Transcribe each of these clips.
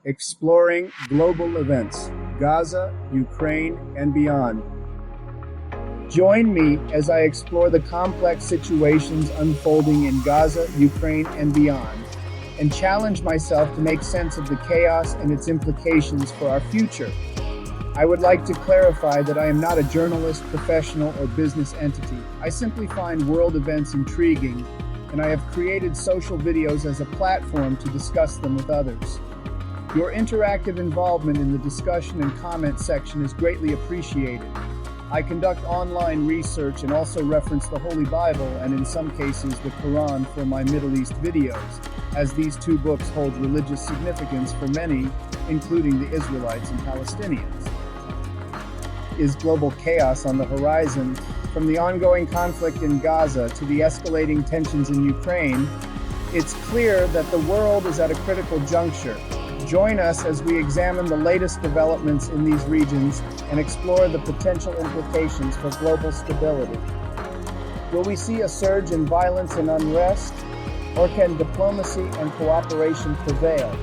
exploring global events, Gaza, Ukraine, and beyond. Join me as I explore the complex situations unfolding in Gaza, Ukraine, and beyond, and challenge myself to make sense of the chaos and its implications for our future. I would like to clarify that I am not a journalist, professional, or business entity. I simply find world events intriguing, and I have created social videos as a platform to discuss them with others. Your interactive involvement in the discussion and comment section is greatly appreciated. I conduct online research and also reference the Holy Bible and in some cases the Quran for my Middle East videos, as these two books hold religious significance for many, including the Israelites and Palestinians. Is global chaos on the horizon? From the ongoing conflict in Gaza to the escalating tensions in Ukraine, it's clear that the world is at a critical juncture. Join us as we examine the latest developments in these regions and explore the potential implications for global stability. Will we see a surge in violence and unrest, or can diplomacy and cooperation prevail?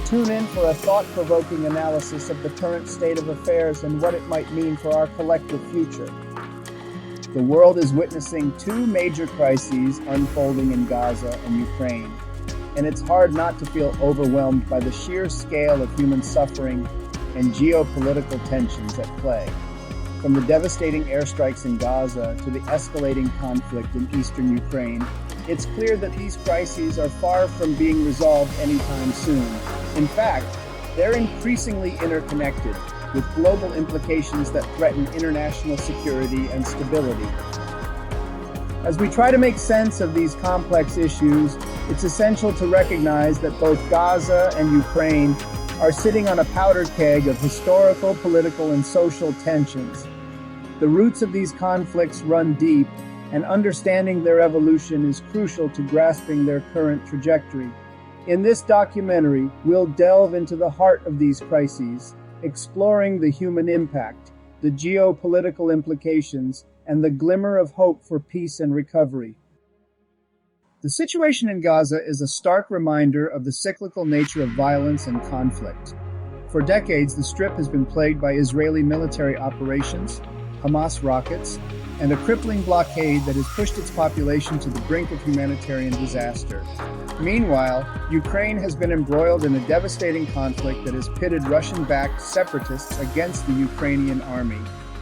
Tune in for a thought-provoking analysis of the current state of affairs and what it might mean for our collective future. The world is witnessing two major crises unfolding in Gaza and Ukraine, and it's hard not to feel overwhelmed by the sheer scale of human suffering and geopolitical tensions at play. From the devastating airstrikes in Gaza to the escalating conflict in eastern Ukraine, it's clear that these crises are far from being resolved anytime soon. In fact, they're increasingly interconnected, with global implications that threaten international security and stability. As we try to make sense of these complex issues, it's essential to recognize that both Gaza and Ukraine are sitting on a powder keg of historical, political, and social tensions. The roots of these conflicts run deep, and understanding their evolution is crucial to grasping their current trajectory. In this documentary, we'll delve into the heart of these crises, exploring the human impact, the geopolitical implications, and the glimmer of hope for peace and recovery. The situation in Gaza is a stark reminder of the cyclical nature of violence and conflict. For decades, the Strip has been plagued by Israeli military operations, Hamas rockets, and a crippling blockade that has pushed its population to the brink of humanitarian disaster. Meanwhile, Ukraine has been embroiled in a devastating conflict that has pitted Russian-backed separatists against the Ukrainian army,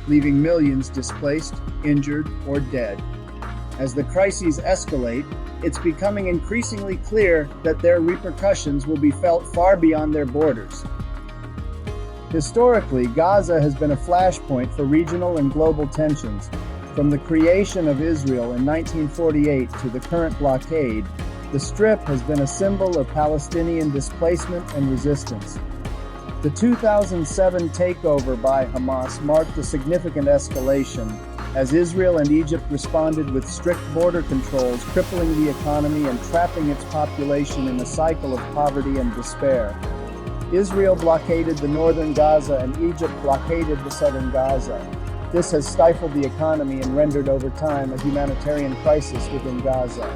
leaving millions displaced, injured, or dead. As the crises escalate, it's becoming increasingly clear that their repercussions will be felt far beyond their borders. Historically, Gaza has been a flashpoint for regional and global tensions. From the creation of Israel in 1948 to the current blockade, the Strip has been a symbol of Palestinian displacement and resistance. The 2007 takeover by Hamas marked a significant escalation, as Israel and Egypt responded with strict border controls, crippling the economy and trapping its population in a cycle of poverty and despair. Israel blockaded the northern Gaza and Egypt blockaded the southern Gaza. This has stifled the economy and rendered over time a humanitarian crisis within Gaza.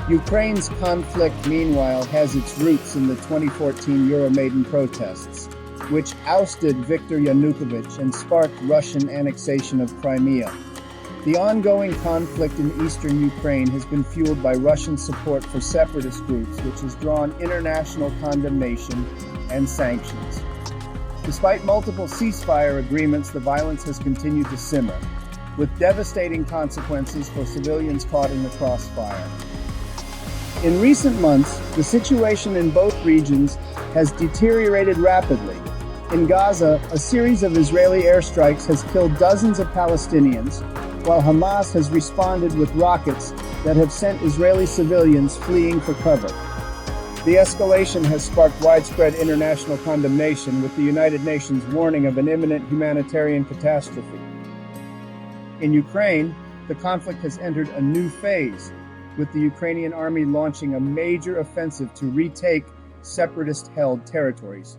Ukraine's conflict, meanwhile, has its roots in the 2014 Euromaidan protests, which ousted Viktor Yanukovych and sparked Russian annexation of Crimea. The ongoing conflict in eastern Ukraine has been fueled by Russian support for separatist groups, which has drawn international condemnation and sanctions. Despite multiple ceasefire agreements, the violence has continued to simmer, with devastating consequences for civilians caught in the crossfire. In recent months, the situation in both regions has deteriorated rapidly. In Gaza, a series of Israeli airstrikes has killed dozens of Palestinians, while Hamas has responded with rockets that have sent Israeli civilians fleeing for cover. The escalation has sparked widespread international condemnation, with the United Nations warning of an imminent humanitarian catastrophe. In Ukraine, the conflict has entered a new phase, with the Ukrainian army launching a major offensive to retake separatist-held territories.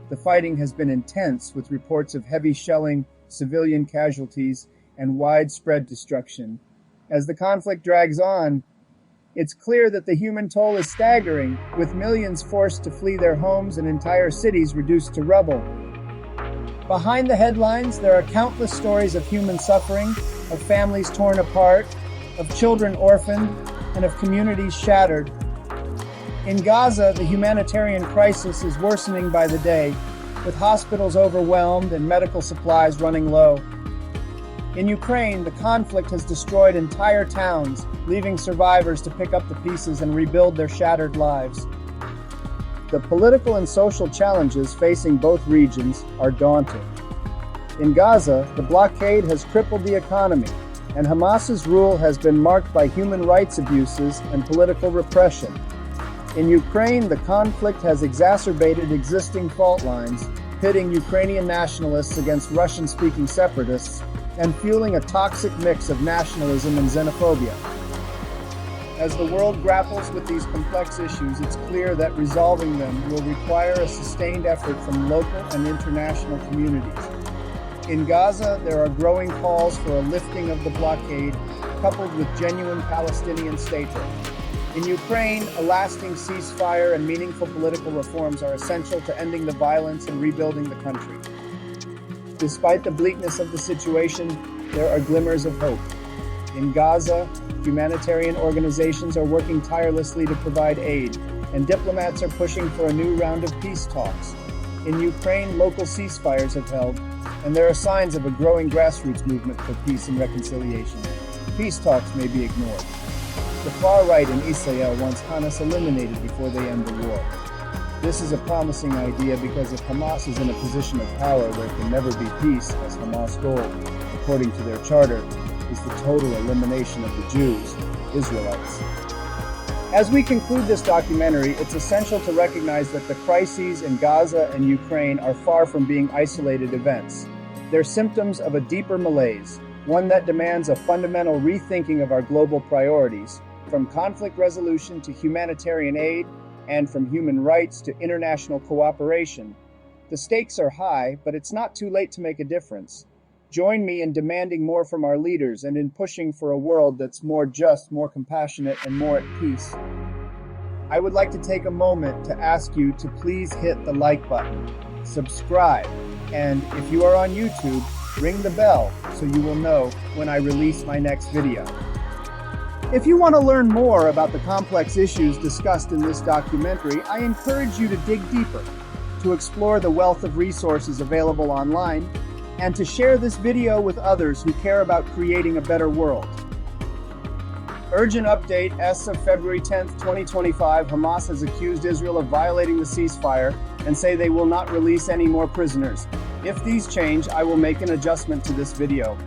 The fighting has been intense, with reports of heavy shelling, civilian casualties, and widespread destruction. As the conflict drags on, It's clear that the human toll is staggering, with millions forced to flee their homes and entire cities reduced to rubble. Behind the headlines, there are countless stories of human suffering, of families torn apart, of children orphaned, and of communities shattered. In Gaza, the humanitarian crisis is worsening by the day, with hospitals overwhelmed and medical supplies running low. In Ukraine, the conflict has destroyed entire towns, leaving survivors to pick up the pieces and rebuild their shattered lives. The political and social challenges facing both regions are daunting. In Gaza, the blockade has crippled the economy, and Hamas's rule has been marked by human rights abuses and political repression. In Ukraine, the conflict has exacerbated existing fault lines, pitting Ukrainian nationalists against Russian-speaking separatists, and fueling a toxic mix of nationalism and xenophobia. As the world grapples with these complex issues, it's clear that resolving them will require a sustained effort from local and international communities. In Gaza, there are growing calls for a lifting of the blockade, coupled with genuine Palestinian statehood. In Ukraine, a lasting ceasefire and meaningful political reforms are essential to ending the violence and rebuilding the country. Despite the bleakness of the situation, there are glimmers of hope. In Gaza, humanitarian organizations are working tirelessly to provide aid, and diplomats are pushing for a new round of peace talks. In Ukraine, local ceasefires have held, and there are signs of a growing grassroots movement for peace and reconciliation. Peace talks may be ignored. The far right in Israel wants Hamas eliminated before they end the war. This is a promising idea because if Hamas is in a position of power, there can never be peace, as Hamas' goal, according to their charter, is the total elimination of the Jews, Israelites. As we conclude this documentary, it's essential to recognize that the crises in Gaza and Ukraine are far from being isolated events. They're symptoms of a deeper malaise, one that demands a fundamental rethinking of our global priorities, from conflict resolution to humanitarian aid, and from human rights to international cooperation. The stakes are high, but it's not too late to make a difference. Join me in demanding more from our leaders and in pushing for a world that's more just, more compassionate, and more at peace. I would like to take a moment to ask you to please hit the like button, subscribe, and if you are on YouTube, ring the bell so you will know when I release my next video. If you want to learn more about the complex issues discussed in this documentary, I encourage you to dig deeper, to explore the wealth of resources available online, and to share this video with others who care about creating a better world. Urgent update: as of February 10, 2025, Hamas has accused Israel of violating the ceasefire and say they will not release any more prisoners. If these change, I will make an adjustment to this video.